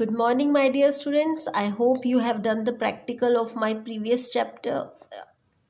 Good morning, my dear students. I hope you have done the practical of my previous chapter.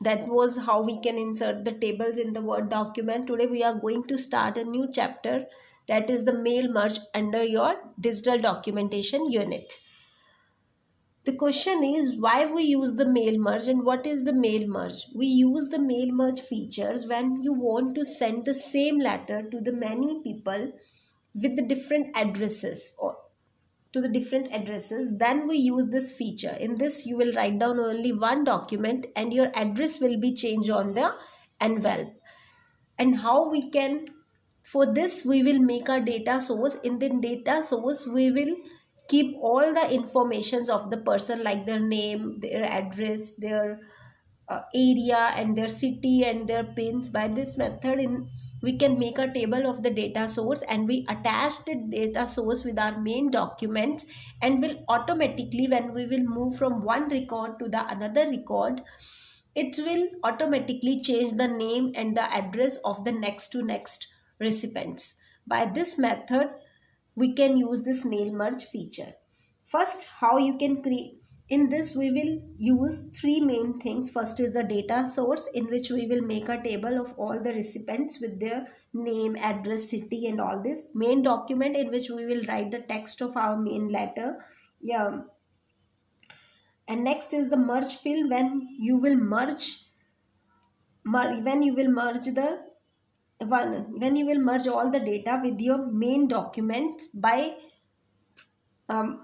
That was how we can insert the tables in the Word document. Today, we are going to start a new chapter, that is the mail merge under your digital documentation unit. The question is why we use the mail merge and what is the mail merge? We use the mail merge features when you want to send the same letter to the many people with the different addresses or to the different addresses. Then we use this feature. In this you will write down only one document and your address will be changed on the envelope. And how we can, for this we will make a data source. In the data source we will keep all the informations of the person, like their name, their address, their area and their city and their pins. By this method we can make a table of the data source and we attach the data source with our main documents, and will automatically, when we will move from one record to the another record, it will automatically change the name and the address of the next to next recipients. By this method we can use this mail merge feature. First, how you can create. In this we will use three main things. First is the data source, in which we will make a table of all the recipients with their name, address, city and all this. Main document, in which we will write the text of our main letter. Yeah. And next is the merge field, when you will merge the when you will merge all the data with your main document by um,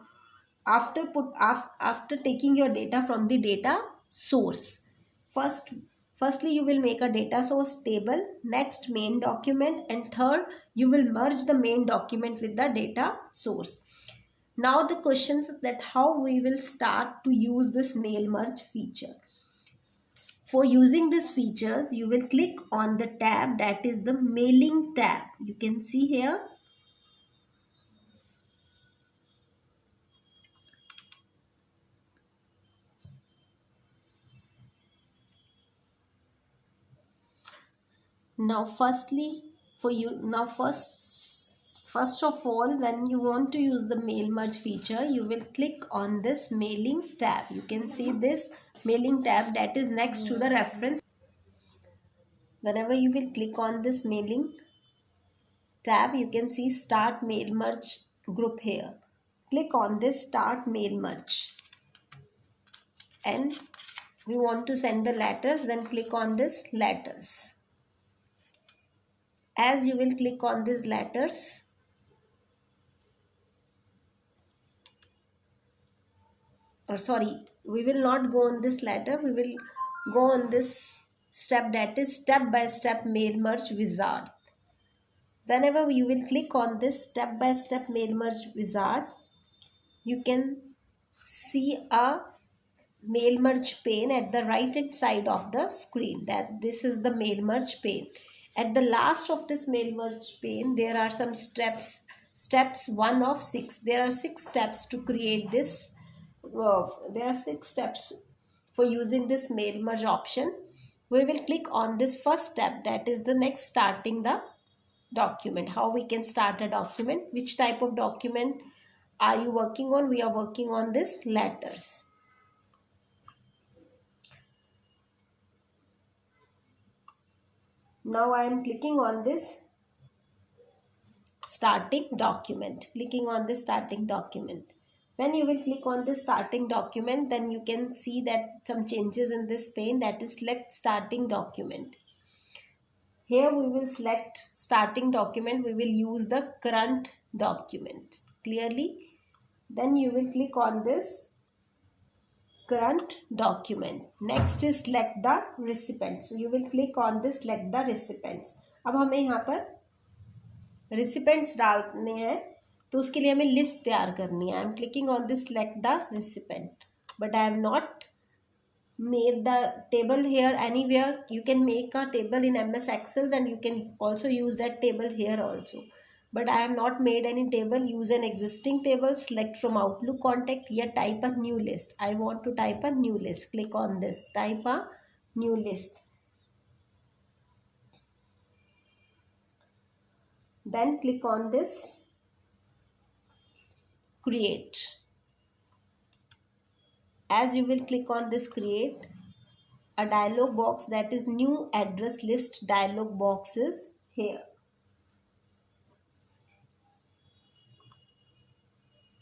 after taking your data from the data source. Firstly you will make a data source table, next main document, and third you will merge the main document with the data source. Now the questions that how we will start to use this mail merge feature. For using these features, you will click on the tab, that is the mailing tab. You can see here. Now first of all, when you want to use the mail merge feature, you will click on this mailing tab. You can see this mailing tab that is next to the reference. Whenever you will click on this mailing tab, you can see start mail merge group here. Click on this start mail merge, and we want to send the letters, then click on this letters. As you will click on these letters, or sorry, we will not go on this letter, we will go on this step, that is step by step mail merge wizard. Whenever you will click on this step by step mail merge wizard, you can see a mail merge pane at the right hand side of the screen. That this is the mail merge pane. At the last of this mail merge pane, there are some steps 1 of 6. There are 6 steps to create this. There are 6 steps for using this mail merge option. We will click on this first step, that is the next starting the document. How we can start a document, which type of document are you working on? We are working on this letters. Now I am clicking on this starting document. Clicking on this starting document. When you will click on this starting document, then you can see that some changes in this pane, that is select starting document. Here we will select starting document. We will use the current document clearly. Then you will click on this current document. Next is select the recipient. So you will click on this select the recipients. अब हमें यहाँ पर recipients डालने हैं, तो उसके लिए हमें लिस्ट तैयार करनी है. I am clicking on this select the recipient, but I am not made the table here anywhere. You can make a table in MS Excel and you can also use that table here also. But I have not made any table. Use an existing table, select from Outlook contact. Here type a new list. I want to type a new list. Click on this, type a new list. Then click on this create. As you will click on this create, a dialog box, that is new address list dialog box, is here.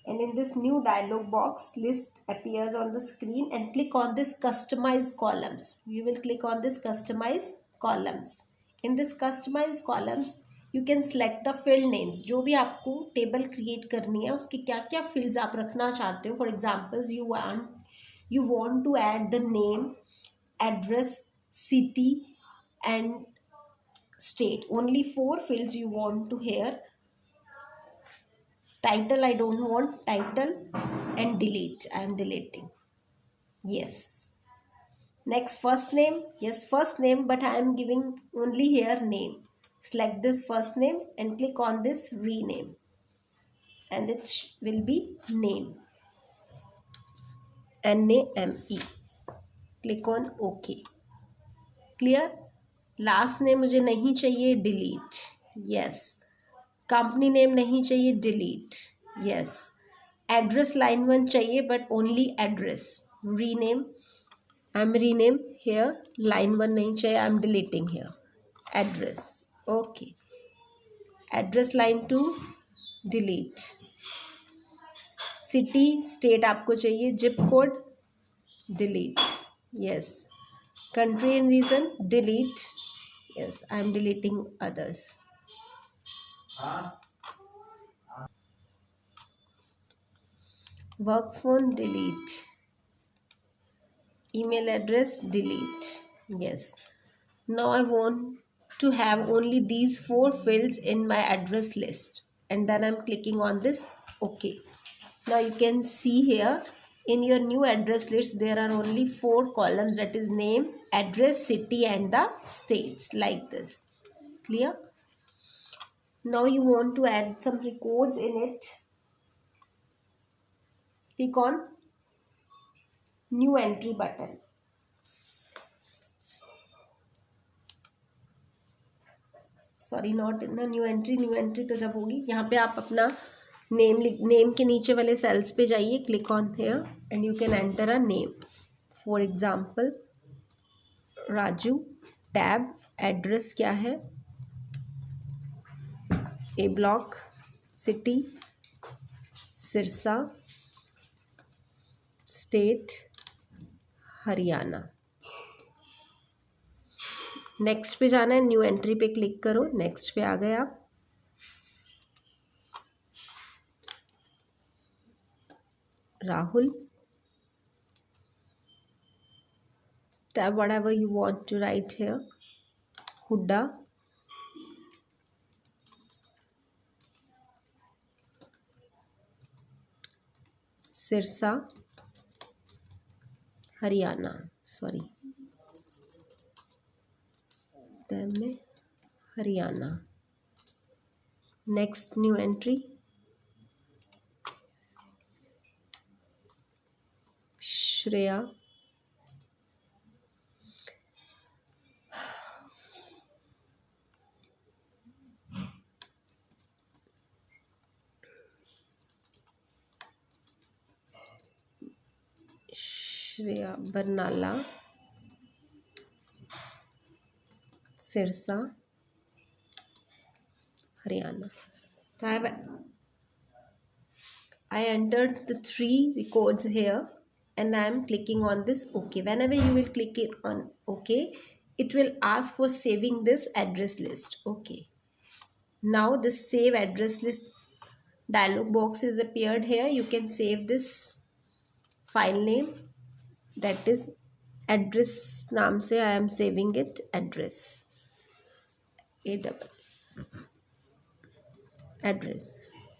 And in this new dialog box, list appears on the screen, and click on this customize columns. You will click on this customize columns. In this customize columns, you can select the field names. जो भी आपको table create करनी है उसके क्या क्या fields आप रखना चाहते हो. For examples, you want to add the name, address, city and state. Only 4 fields you want to here. Title, I don't want title, and delete. I am deleting. Yes. Next, first name. Yes, first name, but I am giving only here name. Select this first name and click on this rename, and it will be name. NAME. Click on OK. Clear? Last name मुझे नहीं चाहिए, delete. Yes. Company name नहीं चाहिए, delete. Yes. Address line 1 चाहिए but only address. Rename. I am rename here. Line 1 नहीं चाहिए, I am deleting here. Address. Okay. Address line 2 delete. City state आपको चाहिए, zip code delete. Yes. Country and region delete. Yes, I am deleting others. Work phone delete. Email address delete. Yes. Now I want to have only these 4 fields in my address list, and then I'm clicking on this OK. Now you can see here in your new address list there are only 4 columns, that is name, address, city and the states, like this. Clear? Now you want to add some records in it. Click on new entry button. Sorry, not in the new entry. New entry तो जब होगी, यहाँ पे आप अपना name के नीचे वाले सेल्स पे जाइए. Click on here and you can enter a name. For example Raju. Tab. Address क्या है? A block. City Sirsa. State Haryana. Next पे जाना है, न्यू एंट्री पे क्लिक करो. नेक्स्ट पे आ गए आप. Rahul. tab whatever you want to write here. Hooda. Sirsa Haryana. Sorry, tab में Haryana. Next new entry. Shreya. Shreya Barnala. Sirsa Haryana. So I entered the 3 records here and I am clicking on this OK. Whenever you will click it on OK, it will ask for saving this address list. OK. Now the save address list dialog box is appeared here. You can save this file name, that is address नाम से I am saving it, address. address,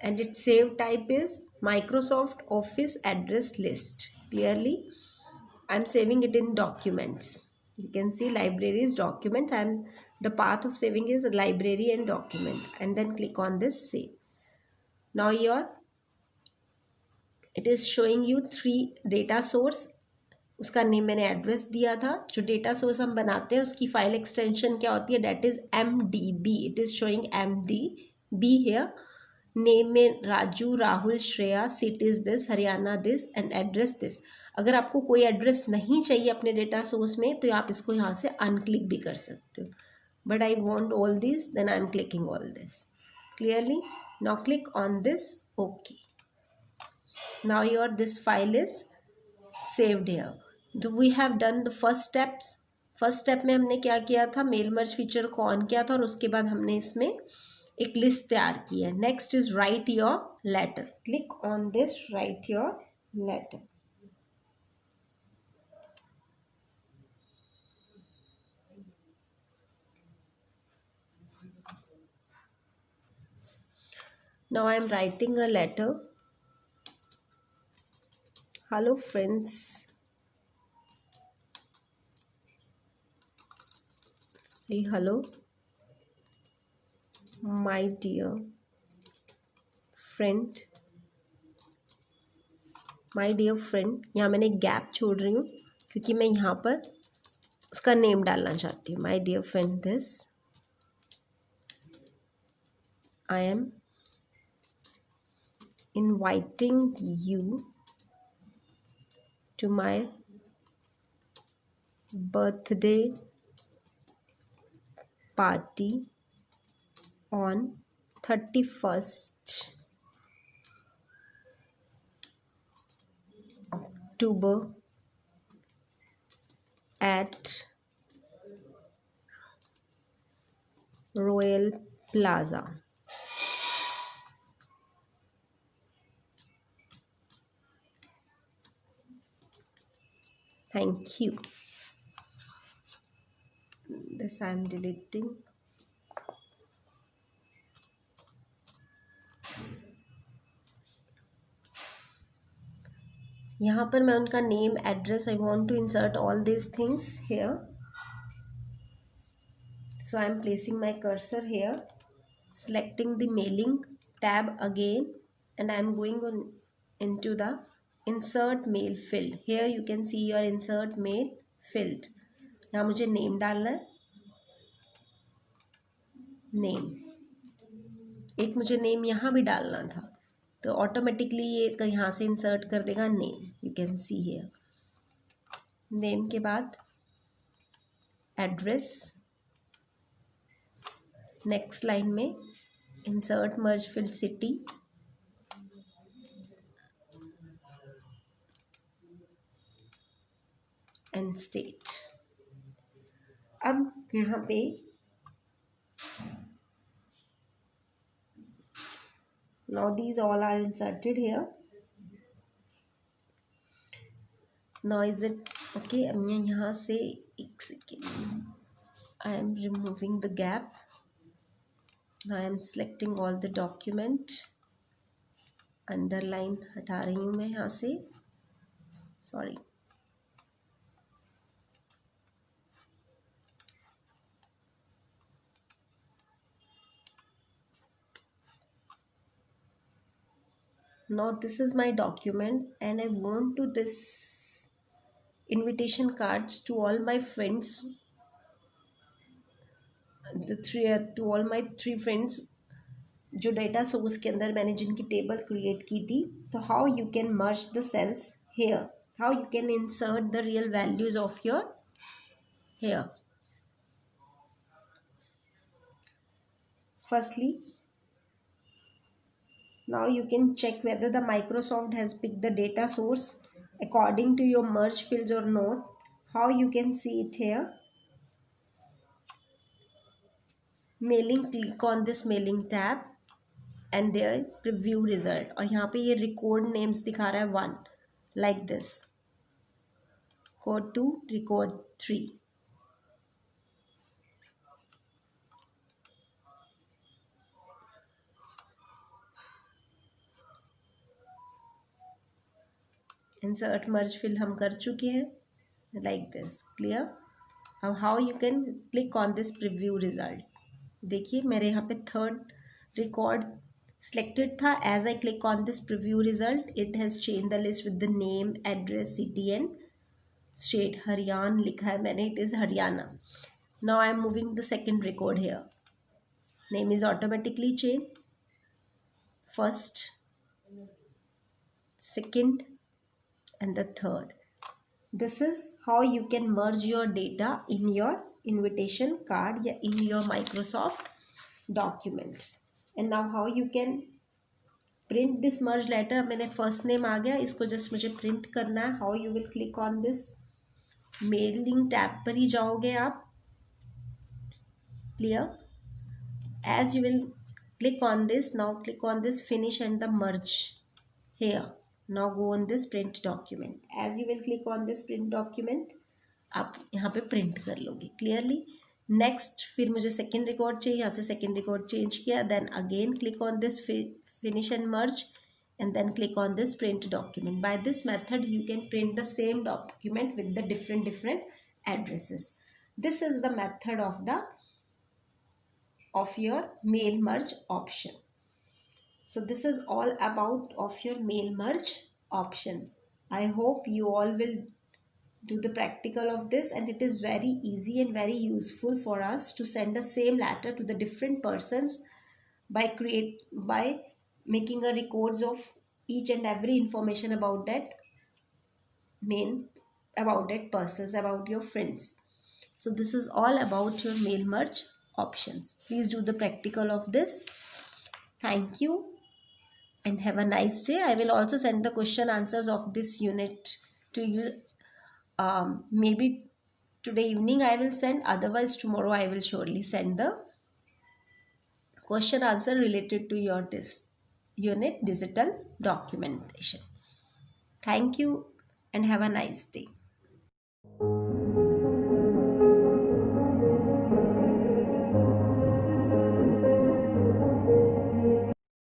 and its save type is Microsoft Office address list. Clearly I'm saving it in documents. You can see libraries, document, and the path of saving is library and document, and then click on this save. Now it is showing you 3 data source. उसका name मैंने address दिया था. जो data source हम बनाते हैं उसकी file extension क्या होती है? Date is MDB. It is showing MDB here. Name में Raju, Rahul, Shreya, cities this, Haryana this and address this. अगर आपको कोई एड्रेस नहीं चाहिए अपने डेटा सोर्स में तो आप इसको यहाँ से अनक्लिक भी कर सकते हो, but I want all this, then I am clicking all this clearly. Now click on this OK. Now your this file is saved here. So we have done the first steps. First step में हमने क्या किया था, mail merge feature को on किया था और उसके बाद हमने इसमें एक लिस्ट तैयार की है. Next is write your letter. Click on this, write your letter. Now I am writing a letter. Hello friends. Hey, hello. My dear friend. My dear friend. यहाँ मैंने गैप छोड़ रही हूँ क्योंकि मैं यहाँ पर उसका नेम डालना चाहती हूँ. My dear friend, this I am inviting you to my birthday party on 31st October at Royal Plaza. Thank you. This I am deleting. यहाँ पर मैं उनका name, address, I want to insert all this things here. So I am placing my cursor here, selecting the mailing tab again, and I am going on into the insert mail field. Here you can see your insert mail field. यहाँ मुझे name डालना है. Name, एक मुझे name यहाँ भी डालना था तो ऑटोमेटिकली ये यहाँ से इंसर्ट कर देगा name. You can see here. Name के बाद एड्रेस. नेक्स्ट लाइन में insert merge fill city. And state. अब यहाँ पे now these all are inserted here. Now is it okay? अब मैं यहाँ से एक second, I am removing the gap. Now I am selecting all the document. Underline हटा रही हूँ मैं यहाँ से, sorry. Now this is my document and I want to this invitation cards to all my friends, to all my 3 friends जो data source के अंदर मैंने जिनकी टेबल क्रिएट की थी. तो how you can merge the cells here, how you can insert the real values of your here. Firstly, now you can check whether the Microsoft has picked the data source according to your merge fields or not. How you can see it here. Mailing, click on this mailing tab and there preview result. और यहाँ पे ये record names दिखा रहा है 1 like this. Record 2, record 3. Insert merge fill हम कर चुके हैं लाइक दिस. क्लियर. अब how you can click on this preview result. देखिए मेरे यहाँ पे 3rd रिकॉर्ड सिलेक्टेड था. As I click on this preview result it has change the list with the name, address, city and state. Haryana लिखा है मैंने, it is Haryana. Now I am moving the 2nd record here. Name is automatically change. first, second, and the third. This is how you can merge your data in your invitation card या in your Microsoft document. And now how you can print this merge letter. अब मैंने first name आ गया, इसको just मुझे print करना है. How you will click on this mailing tab पर ही जाओगे आप. Clear? As you will click on this, now click on this finish and the merge here. Now go on this print document. As you will click on this print document, आप यहाँ पे print कर लोगे clearly. Next फिर मुझे second record चाहिए, यहाँ से सेकेंड रिकॉर्ड चेंज किया. Then again click on this finish and merge and then click on this print document. By this method you can print the same document with the different addresses. This is the method of your mail merge option. So this is all about of your mail merge options. I hope you all will do the practical of this, and it is very easy and very useful for us to send the same letter to the different persons by making a records of each and every information about that persons, about your friends. So this is all about your mail merge options. Please do the practical of this. Thank you and have a nice day. I will also send the question answers of this unit to you. Maybe today evening I will send, otherwise tomorrow I will surely send the question answer related to your this unit digital documentation. Thank you and have a nice day.